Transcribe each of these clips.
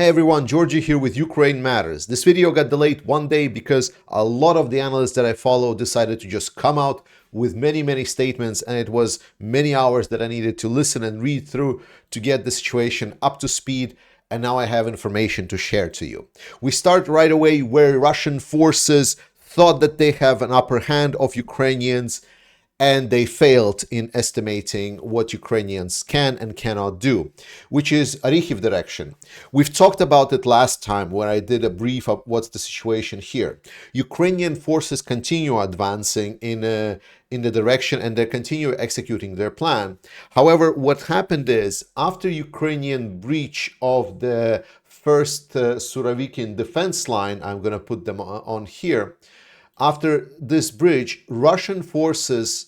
Hey everyone, Georgie here with Ukraine Matters. This video got delayed one day because a lot of the analysts that I follow decided to just come out with many statements, and it was many hours that I needed to listen and read through to get the situation up to speed, and now I have information to share to you. We start right away where Russian forces thought that they have an upper hand of Ukrainians, and they failed in estimating what Ukrainians can and cannot do, which is Orikhiv direction. We've talked about it last time when I did a brief of what's the situation here. Ukrainian forces continue advancing in the direction, and they continue executing their plan. However, what happened is, after Ukrainian breach of the first Surovikin defense line, I'm going to put them on here, after this bridge, Russian forces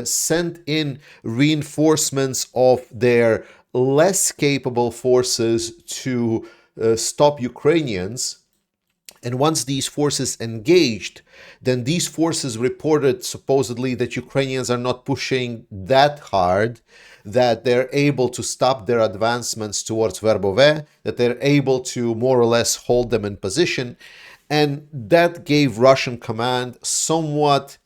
sent in reinforcements of their less capable forces to stop Ukrainians. And once these forces engaged, then these forces reported supposedly that Ukrainians are not pushing that hard, that they're able to stop their advancements towards Verbove, that they're able to more or less hold them in position. And that gave Russian command somewhat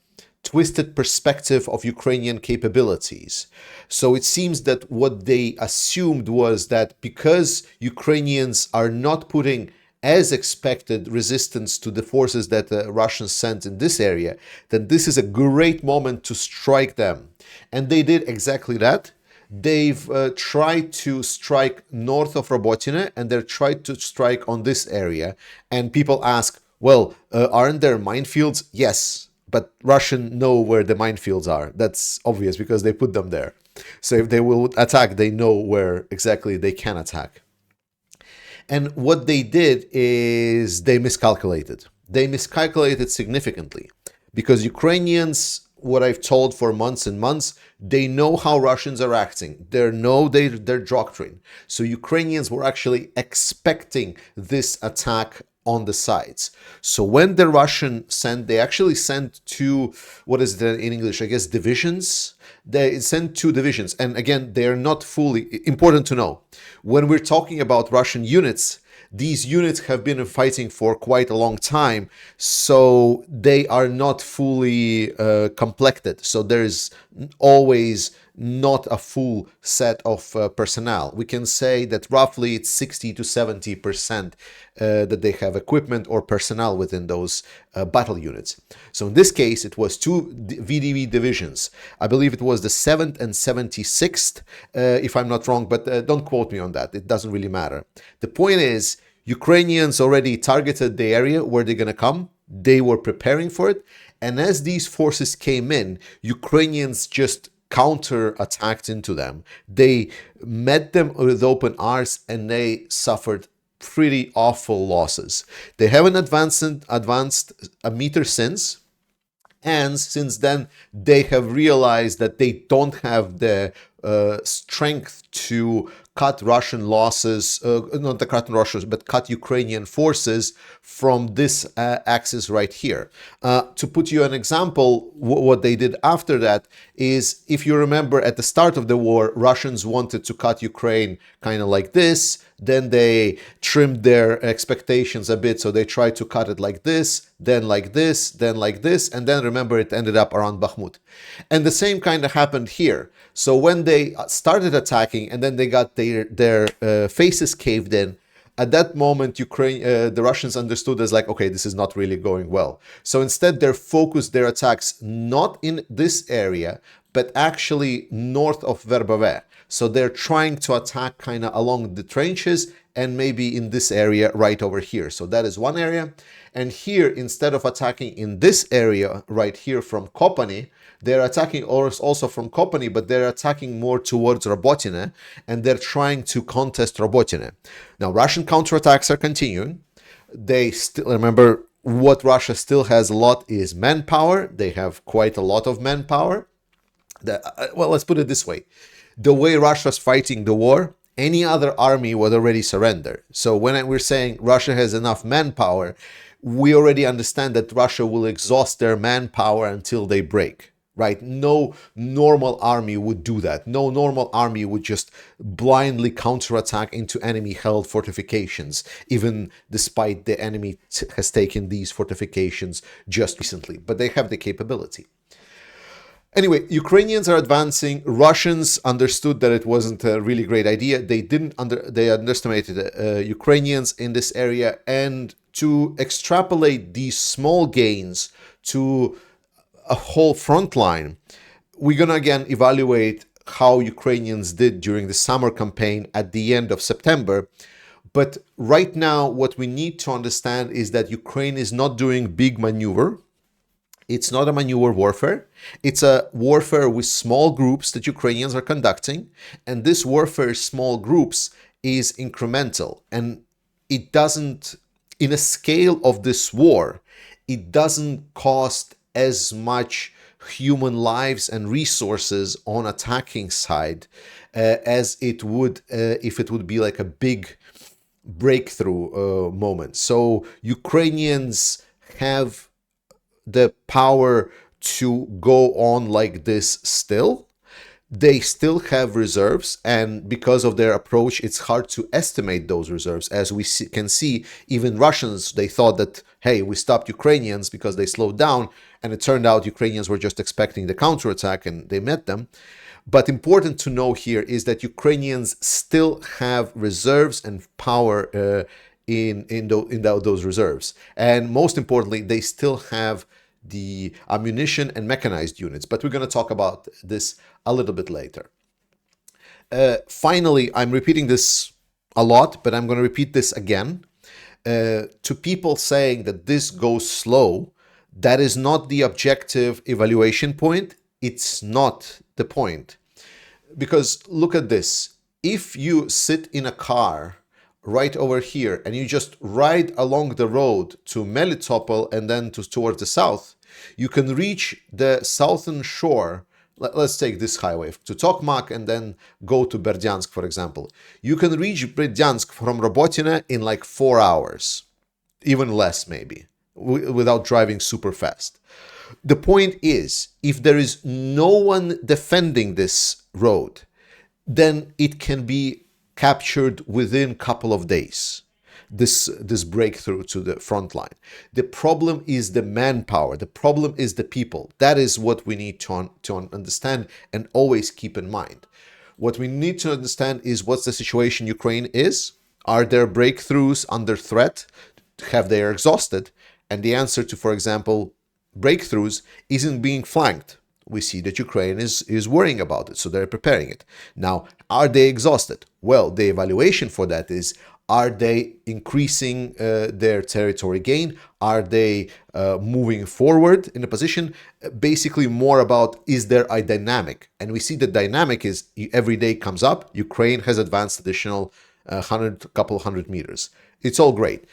twisted perspective of Ukrainian capabilities. So it seems that what they assumed was that because Ukrainians are not putting as expected resistance to the forces that the Russians sent in this area, then this is a great moment to strike them. And they did exactly that. They've tried to strike north of Robotine, and they're tried to strike on this area. And people ask, well, aren't there minefields? Yes, but Russian know where the minefields are. That's obvious because they put them there. So if they will attack, they know where exactly they can attack. And what they did is they miscalculated. They miscalculated significantly because Ukrainians, what I've told for months and months, they know how Russians are acting. They know their doctrine. So Ukrainians were actually expecting this attack on the sides. So when the Russian sent, they actually sent two, what is it in English, I guess, divisions? They sent two divisions. And again, they are not fully, important to know. When we're talking about Russian units, these units have been fighting for quite a long time, so they are not fully complected. So there is always not a full set of personnel. We can say that roughly it's 60 to 70% that they have equipment or personnel within those battle units. So in this case, it was two VDV divisions. I believe it was the 7th and 76th, if I'm not wrong, but don't quote me on that. It doesn't really matter. The point is, Ukrainians already targeted the area where they're going to come. They were preparing for it. And as these forces came in, Ukrainians just counter-attacked into them. They met them with open arms, and they suffered pretty awful losses. They haven't advanced a meter since, and since then they have realized that they don't have the strength to cut Russian losses, not the cut Russians, but cut Ukrainian forces from this axis right here. To put you an example, what they did after that is, if you remember at the start of the war, Russians wanted to cut Ukraine kind of like this. Then they trimmed their expectations a bit, so they tried to cut it like this, then like this, then like this, and then remember it ended up around Bakhmut. And the same kind of happened here. So when they started attacking and then they got their faces caved in, at that moment, the Russians understood as like, okay, this is not really going well. So instead, they focused their attacks not in this area, but actually north of Verbove. So they're trying to attack kind of along the trenches and maybe in this area right over here. So that is one area. And here, instead of attacking in this area right here from Kopany, they're attacking also from Kopany, but they're attacking more towards Robotine, and they're trying to contest Robotine. Now, Russian counterattacks are continuing. They still, remember, what Russia still has a lot is manpower. They have quite a lot of manpower. Well, let's put it this way. The way Russia's fighting the war, any other army would already surrender. So when we're saying Russia has enough manpower, we already understand that Russia will exhaust their manpower until they break. right? No normal army would do that. No normal army would just blindly counterattack into enemy-held fortifications, even despite the enemy has taken these fortifications just recently. But they have the capability. Anyway, Ukrainians are advancing. Russians understood that it wasn't a really great idea. They underestimated Ukrainians in this area, and to extrapolate these small gains to a whole front line, we're going to again evaluate how Ukrainians did during the summer campaign at the end of September. But right now, what we need to understand is that Ukraine is not doing big maneuver. It's not a maneuver warfare. It's a warfare with small groups that Ukrainians are conducting. And this warfare, small groups, is incremental. And it doesn't, in a scale of this war, it doesn't cost as much human lives and resources on attacking side as it would if it would be like a big breakthrough moment. So Ukrainians have the power to go on like this still. They still have reserves, and because of their approach, it's hard to estimate those reserves. As we can see, even Russians, they thought that, hey, we stopped Ukrainians because they slowed down, and it turned out Ukrainians were just expecting the counterattack, and they met them. But important to know here is that Ukrainians still have reserves and power in those reserves. And most importantly, they still have the ammunition and mechanized units. But we're going to talk about this a little bit later. Finally, I'm repeating this a lot, but I'm going to repeat this again. To people saying that this goes slow, that is not the objective evaluation point. It's not the point. Because look at this. If you sit in a car right over here and you just ride along the road to Melitopol and then towards the south, you can reach the southern shore. Let's take this highway to Tokmak and then go to Berdyansk, for example. You can reach Berdyansk from Robotyne in like 4 hours, even less maybe, without driving super fast. The point is, if there is no one defending this road, then it can be captured within a couple of days, this breakthrough to the front line. The problem is the manpower. The problem is the people. That is what we need to understand and always keep in mind. What we need to understand is what's the situation Ukraine is. Are there breakthroughs under threat? Have they exhausted? And the answer to, for example, breakthroughs isn't being flanked. We see that Ukraine is worrying about it, so they're preparing it. Now, are they exhausted? Well, the evaluation for that is, are they increasing their territory gain? Are they moving forward in a position? Basically more about, is there a dynamic? And we see the dynamic is every day comes up, Ukraine has advanced additional couple hundred meters. It's all great.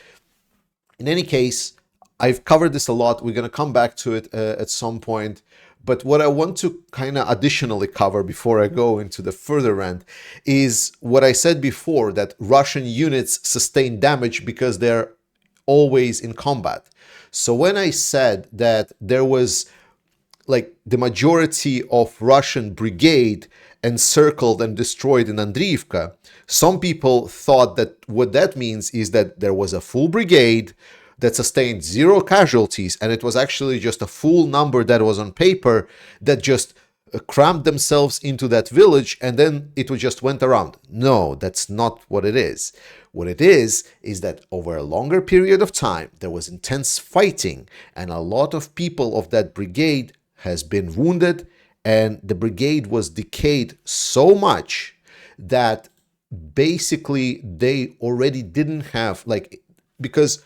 In any case, I've covered this a lot. We're going to come back to it at some point. But what I want to kind of additionally cover before I go into the further rant is what I said before, that Russian units sustain damage because they're always in combat. So when I said that there was like the majority of Russian brigade encircled and destroyed in Andriivka, some people thought that what that means is that there was a full brigade that sustained 0 casualties, and it was actually just a full number that was on paper that just crammed themselves into that village, and then it just went around. No, that's not what it is. What it is that over a longer period of time, there was intense fighting, and a lot of people of that brigade has been wounded, and the brigade was decayed so much that basically they already didn't have, like, because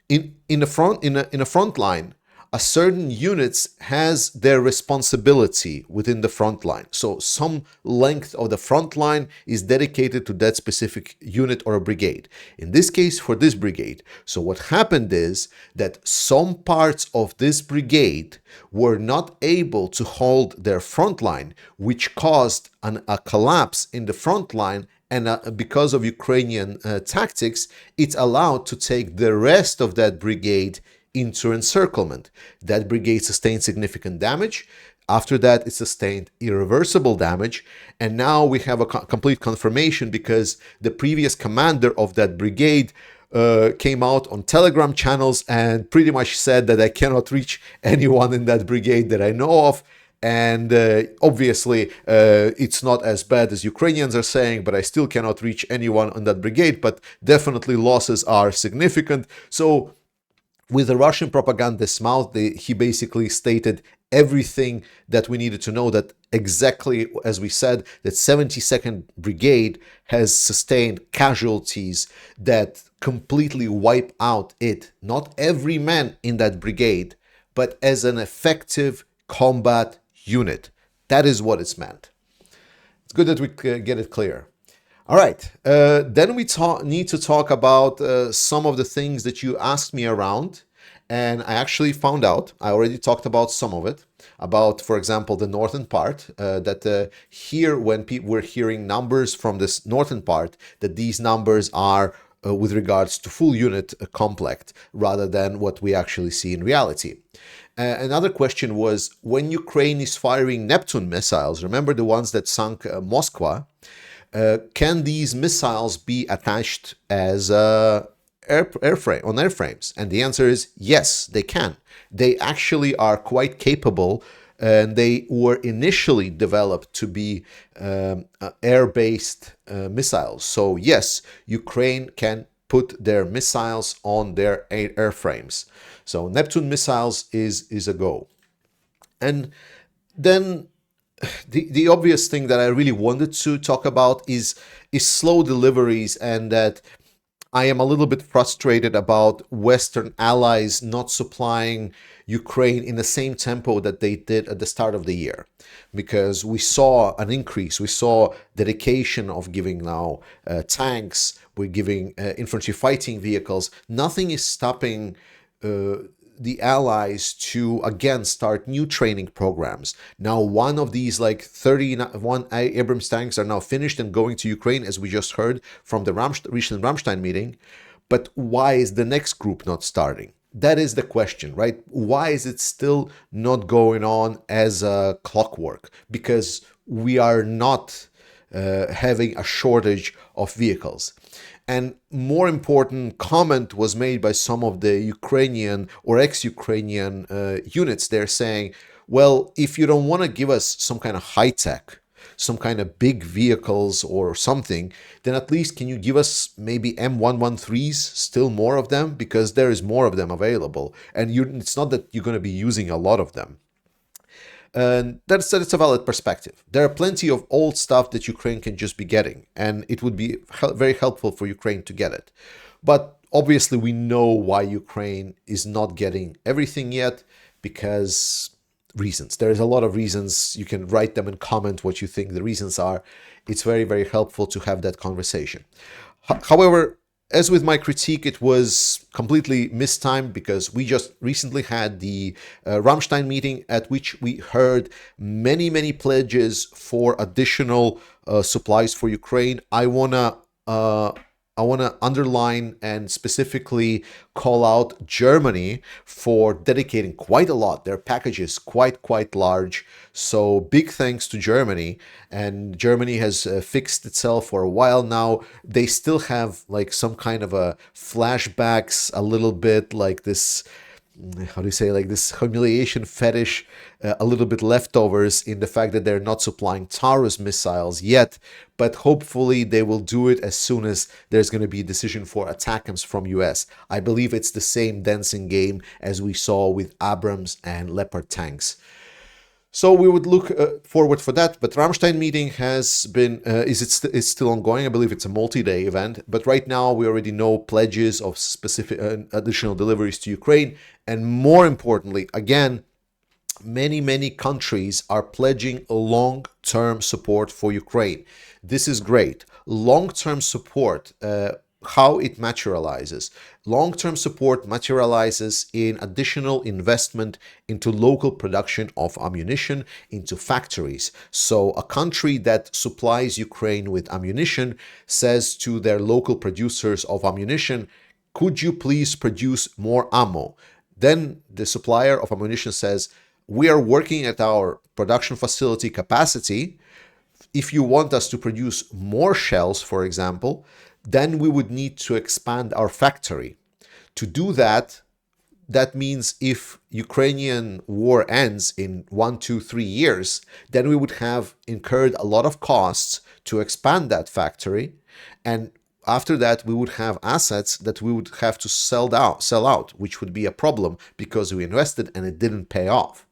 in a front line, a certain units has their responsibility within the front line. So some length of the front line is dedicated to that specific unit or a brigade. In this case, for this brigade. So what happened is that some parts of this brigade were not able to hold their front line, which caused a collapse in the front line. And because of Ukrainian tactics, it's allowed to take the rest of that brigade into encirclement. That brigade sustained significant damage. After that, it sustained irreversible damage. And now we have a complete confirmation because the previous commander of that brigade came out on Telegram channels and pretty much said that I cannot reach anyone in that brigade that I know of. And obviously, it's not as bad as Ukrainians are saying, but I still cannot reach anyone on that brigade. But definitely losses are significant. So with the Russian propagandist's mouth, he basically stated everything that we needed to know, that exactly as we said, that 72nd Brigade has sustained casualties that completely wipe out it, not every man in that brigade, but as an effective combat unit. That is what it's meant. It's good that we get it clear. All right, then we need to talk about some of the things that you asked me around, and I actually found out, I already talked about some of it, about, for example, the northern part, that here when we're hearing numbers from this northern part, that these numbers are with regards to full unit complement rather than what we actually see in reality. Another question was, when Ukraine is firing Neptune missiles, remember the ones that sunk Moscow, can these missiles be attached as airframes? And the answer is yes, they can. They actually are quite capable, and they were initially developed to be air-based missiles. So yes, Ukraine can put their missiles on their airframes. So Neptune missiles is a go. And then the obvious thing that I really wanted to talk about is slow deliveries, and that I am a little bit frustrated about Western allies not supplying Ukraine in the same tempo that they did at the start of the year, because we saw an increase. We saw dedication of giving now tanks. We're giving infantry fighting vehicles. Nothing is stopping the allies to again start new training programs. Now, one of these like 31 Abrams tanks are now finished and going to Ukraine, as we just heard from the recent Ramstein meeting. But why is the next group not starting? That is the question, right? Why is it still not going on as a clockwork? Because we are not having a shortage of vehicles. And more important comment was made by some of the Ukrainian or ex-Ukrainian units. They're saying, well, if you don't want to give us some kind of high tech, some kind of big vehicles or something, then at least can you give us maybe M113s, still more of them? Because there is more of them available. And it's not that you're going to be using a lot of them. And that's a valid perspective. There are plenty of old stuff that Ukraine can just be getting, and it would be very helpful for Ukraine to get it. But obviously we know why Ukraine is not getting everything yet, because reasons. There's a lot of reasons. You can write them and comment what you think the reasons are. It's very, very helpful to have that conversation. However, as with my critique, it was completely mistimed, because we just recently had the Ramstein meeting, at which we heard many, many pledges for additional supplies for Ukraine. I wanna underline and specifically call out Germany for dedicating quite a lot. Their package is quite large. So big thanks to Germany. And Germany has fixed itself for a while now. They still have like some kind of a flashbacks, a little bit like this, how do you say, like this humiliation fetish, a little bit leftovers in the fact that they're not supplying Taurus missiles yet, but hopefully they will do it as soon as there's going to be a decision for ATACMS from US. I believe it's the same dancing game as we saw with Abrams and Leopard tanks. So we would look forward for that. But Ramstein meeting has been, it's still ongoing. I believe it's a multi-day event. But right now we already know pledges of specific additional deliveries to Ukraine. And more importantly, again, many countries are pledging long-term support for Ukraine. This is great. Long-term support, how it materializes. Long-term support materializes in additional investment into local production of ammunition, into factories. So a country that supplies Ukraine with ammunition says to their local producers of ammunition, could you please produce more ammo? Then the supplier of ammunition says, we are working at our production facility capacity. If you want us to produce more shells, for example, then we would need to expand our factory. To do that, that means if Ukrainian war ends in 1, 2, 3 years, then we would have incurred a lot of costs to expand that factory. And after that, we would have assets that we would have to sell out, which would be a problem because we invested and it didn't pay off.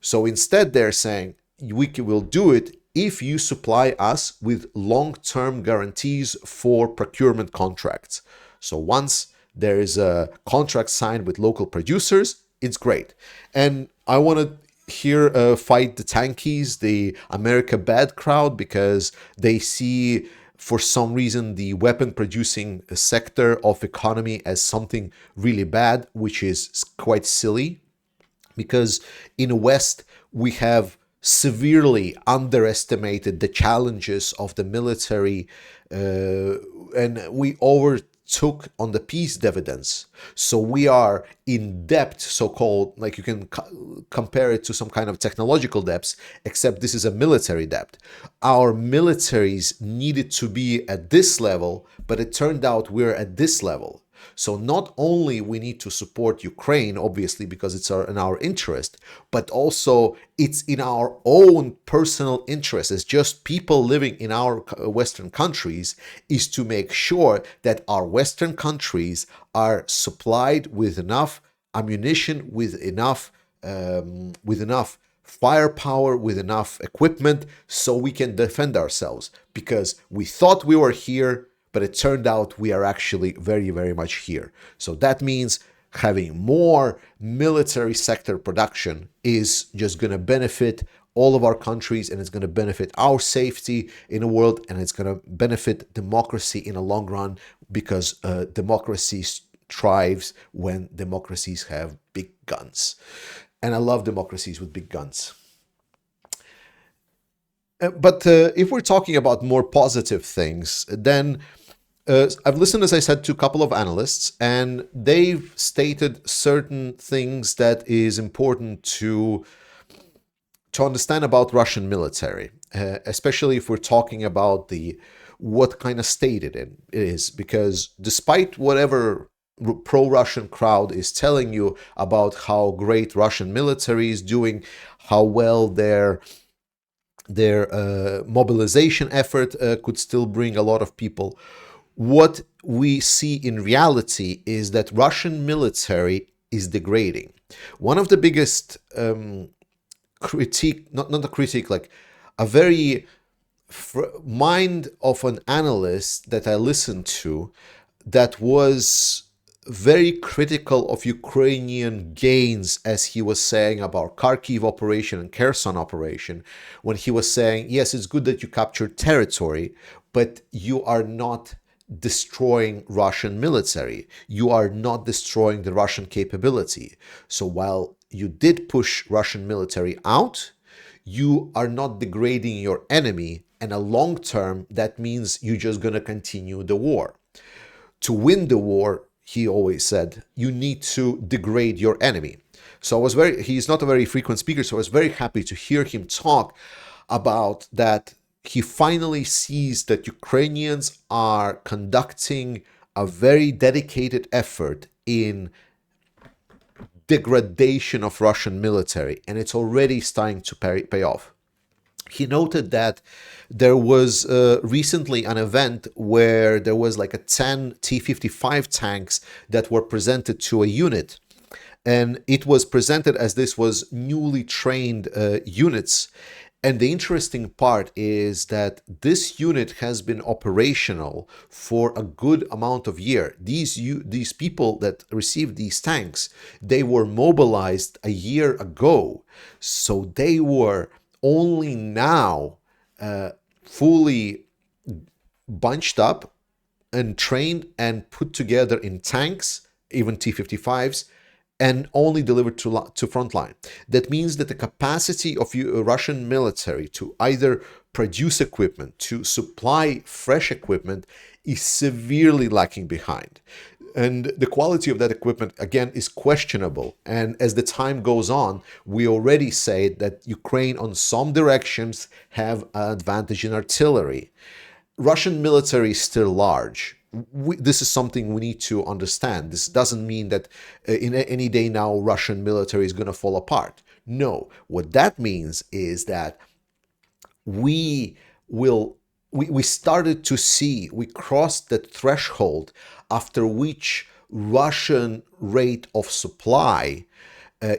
So instead, they're saying we will do it if you supply us with long-term guarantees for procurement contracts. So once there is a contract signed with local producers, it's great. And I want to here fight the tankies, the America bad crowd, because they see for some reason the weapon producing sector of economy as something really bad, which is quite silly, because in the West we have severely underestimated the challenges of the military, and we overtook on the peace dividends. So we are in debt, so-called, like you can compare it to some kind of technological debts, except this is a military debt. Our militaries needed to be at this level, but it turned out we're at this level. So not only we need to support Ukraine, obviously, because it's in our interest, but also it's in our own personal interest as just people living in our Western countries, is to make sure that our Western countries are supplied with enough ammunition, with enough firepower, with enough equipment, so we can defend ourselves. Because we thought we were here, but it turned out we are actually very, very much here. So that means having more military sector production is just going to benefit all of our countries, and it's going to benefit our safety in the world, and it's going to benefit democracy in the long run, because democracy thrives when democracies have big guns. And I love democracies with big guns. But if we're talking about more positive things, then I've listened, as I said, to a couple of analysts, and they've stated certain things that is important to understand about Russian military, especially if we're talking about what kind of state it is. Because despite whatever pro-Russian crowd is telling you about how great Russian military is doing, how well their mobilization effort could still bring a lot of people, what we see in reality is that Russian military is degrading. One of the biggest critique, not a critique, like a very mind of an analyst that I listened to, that was very critical of Ukrainian gains, as he was saying about Kharkiv operation and Kherson operation, when he was saying, yes, it's good that you captured territory, but you are not destroying Russian military. You are not destroying the Russian capability. So while you did push Russian military out, you are not degrading your enemy. And a long term, that means you're just going to continue the war. To win the war, he always said, you need to degrade your enemy. So he's not a very frequent speaker, so I was very happy to hear him talk about that. He finally sees that Ukrainians are conducting a very dedicated effort in degradation of Russian military, and it's already starting to pay off. He noted that there was recently an event where there was like a 10 T-55 tanks that were presented to a unit, and it was presented as this was newly trained units. And the interesting part is that this unit has been operational for a good amount of years. These people that received these tanks, they were mobilized a year ago. So they were only now fully bunched up and trained and put together in tanks, even T-55s, and only delivered to Frontline. That means that the capacity of Russian military to either produce equipment, to supply fresh equipment, is severely lacking behind. And the quality of that equipment, again, is questionable. And as the time goes on, we already say that Ukraine, on some directions, have an advantage in artillery. Russian military is still large. This is something we need to understand. This doesn't mean that in any day now Russian military is going to fall apart. No, what that means is that we will we started to see, we crossed the threshold after which Russian rate of supply,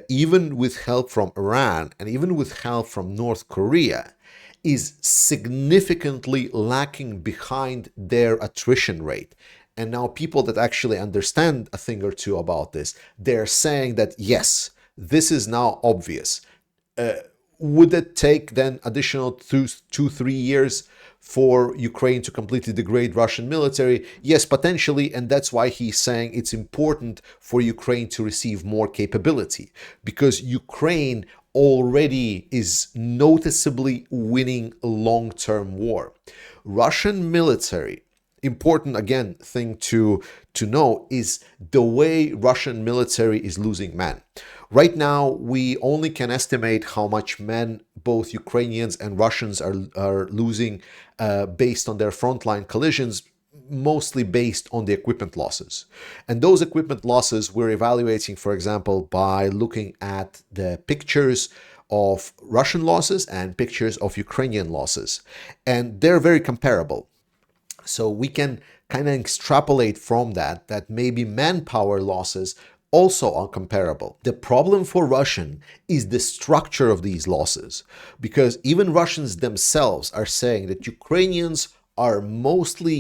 even with help from Iran and even with help from North Korea, is significantly lacking behind their attrition rate. And now people that actually understand a thing or two about this, they're saying that yes, this is now obvious. Would it take then additional 3 years for Ukraine to completely degrade Russian military? Yes, potentially, and that's why he's saying it's important for Ukraine to receive more capability, because Ukraine already is noticeably winning a long-term war. Russian military, important again thing to know, is the way Russian military is losing men. Right now, we only can estimate how much men both Ukrainians and Russians are losing based on their frontline collisions, mostly based on the equipment losses. And those equipment losses we're evaluating, for example, by looking at the pictures of Russian losses and pictures of Ukrainian losses. And they're very comparable. So we can kind of extrapolate from that maybe manpower losses also are comparable. The problem for Russian is the structure of these losses, because even Russians themselves are saying that Ukrainians are mostly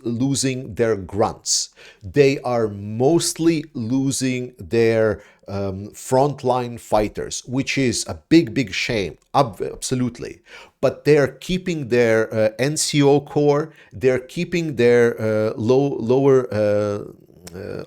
losing their grunts. They are mostly losing their frontline fighters, which is a big shame, absolutely. But they're keeping their NCO corps, they're keeping their lower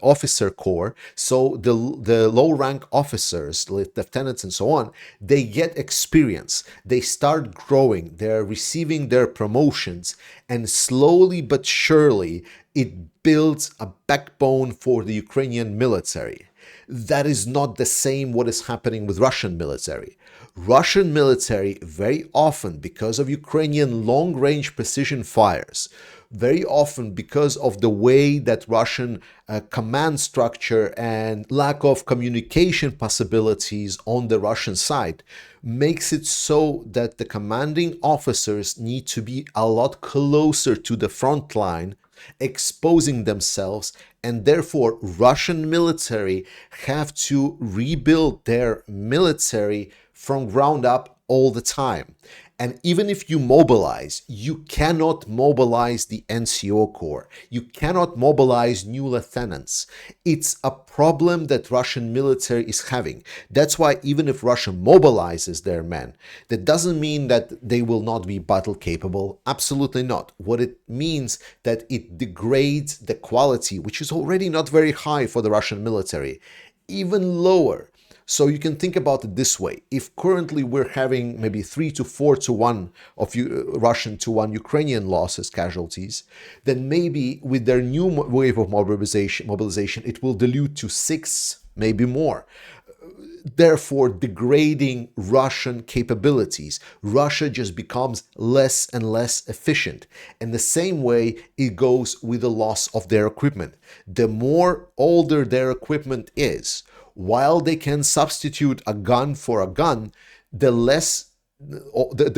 officer corps. So the low rank officers, lieutenants and so on, they get experience, they start growing, they're receiving their promotions, and slowly but surely it builds a backbone for the Ukrainian military. That is not the same what is happening with Russian military. Russian military, very often because of Ukrainian long-range precision fires, very often because of the way that Russian command structure and lack of communication possibilities on the Russian side, makes it so that the commanding officers need to be a lot closer to the front line, exposing themselves, and therefore Russian military have to rebuild their military from ground up all the time. And even if you mobilize, you cannot mobilize the NCO corps. You cannot mobilize new lieutenants. It's a problem that Russian military is having. That's why even if Russia mobilizes their men, that doesn't mean that they will not be battle capable. Absolutely not. What it means that it degrades the quality, which is already not very high for the Russian military, even lower. So you can think about it this way. If currently we're having maybe 3 to 4 to 1 of Russian to 1 Ukrainian losses, casualties, then maybe with their new wave of mobilization, it will dilute to 6, maybe more. Therefore degrading Russian capabilities. Russia just becomes less and less efficient. And the same way it goes with the loss of their equipment. The more older their equipment is, while they can substitute a gun for a gun, the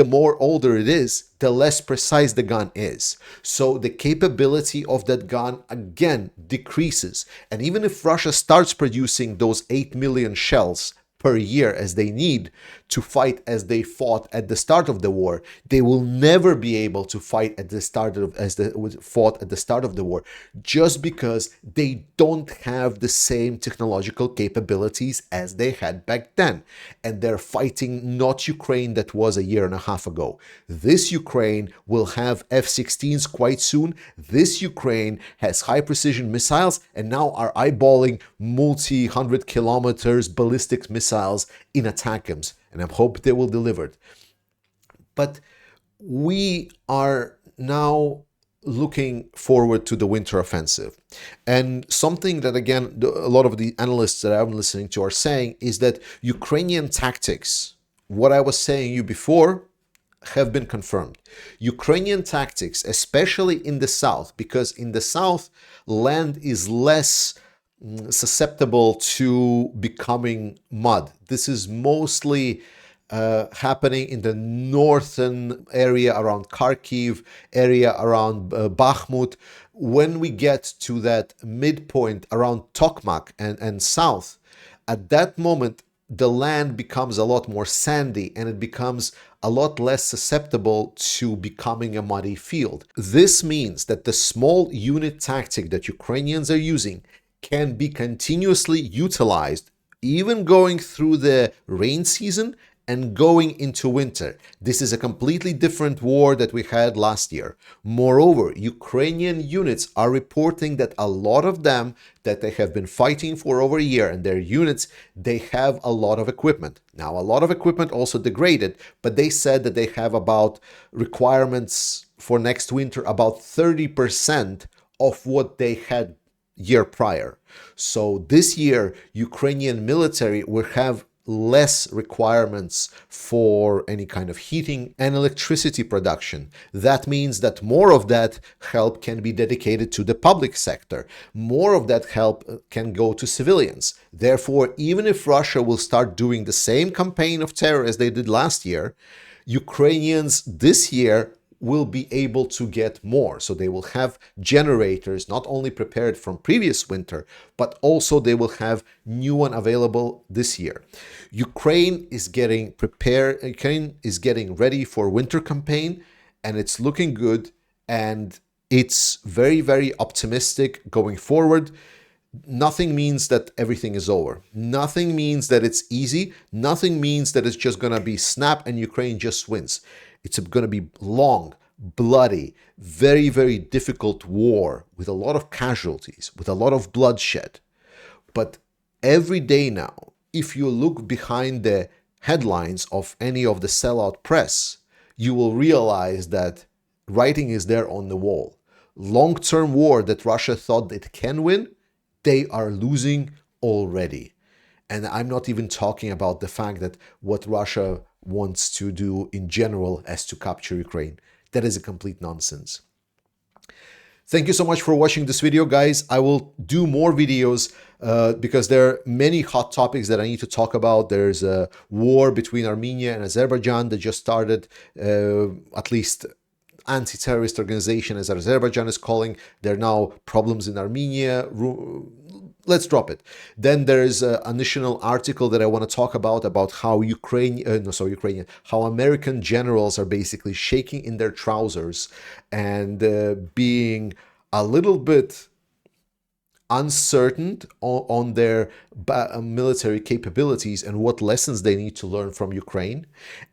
more older it is, the less precise the gun is. So the capability of that gun again decreases. And even if Russia starts producing those 8 million shells per year as they need to fight as they fought at the start of the war, they will never be able to fight at the start of as they fought at the start of the war, just because they don't have the same technological capabilities as they had back then. And they're fighting not Ukraine that was a year and a half ago. This Ukraine will have F-16s quite soon. This Ukraine has high precision missiles and now are eyeballing multi-hundred kilometers ballistic missiles in ATACMS. And I hope they will deliver it. But we are now looking forward to the winter offensive. And something that, again, a lot of the analysts that I'm listening to are saying is that Ukrainian tactics, what I was saying you before, have been confirmed. Ukrainian tactics, especially in the south, because in the south, land is less susceptible to becoming mud. This is mostly happening in the northern area around Kharkiv, area around Bakhmut. When we get to that midpoint around Tokmak and south, at that moment, the land becomes a lot more sandy and it becomes a lot less susceptible to becoming a muddy field. This means that the small unit tactic that Ukrainians are using can be continuously utilized, even going through the rain season and going into winter. This is a completely different war that we had last year. Moreover, Ukrainian units are reporting that a lot of them that they have been fighting for over a year, and their units, they have a lot of equipment. Now, a lot of equipment also degraded, but they said that they have about requirements for next winter about 30% of what they had year prior. So this year, Ukrainian military will have less requirements for any kind of heating and electricity production. That means that more of that help can be dedicated to the public sector. More of that help can go to civilians. Therefore, even if Russia will start doing the same campaign of terror as they did last year, Ukrainians this year will be able to get more. So they will have generators not only prepared from previous winter, but also they will have new one available this year. Ukraine is getting prepared, Ukraine is getting ready for winter campaign, and it's looking good, and it's very, very optimistic going forward. Nothing means that everything is over. Nothing means that it's easy. Nothing means that it's just going to be snap and Ukraine just wins. It's going to be long, bloody, very, very difficult war with a lot of casualties, with a lot of bloodshed. But every day now, if you look behind the headlines of any of the sellout press, you will realize that writing is there on the wall. Long-term war that Russia thought it can win, they are losing already. And I'm not even talking about the fact that what Russia wants to do in general as to capture Ukraine. That is a complete nonsense. Thank you so much for watching this video, guys. I will do more videos because there are many hot topics that I need to talk about. There's a war between Armenia and Azerbaijan that just started, at least anti-terrorist organization, as Azerbaijan is calling. There are now problems in Armenia. Let's drop it. Then there's an additional article that I want to talk about how how American generals are basically shaking in their trousers and being a little bit uncertain on their military capabilities and what lessons they need to learn from Ukraine,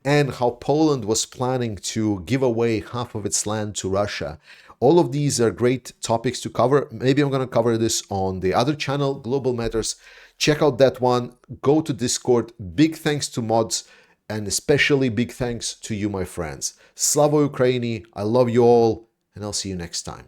and how Poland was planning to give away half of its land to Russia. All of these are great topics to cover. Maybe I'm going to cover this on the other channel, Global Matters. Check out that one. Go to Discord. Big thanks to mods, and especially big thanks to you, my friends. Slava Ukraini. I love you all, and I'll see you next time.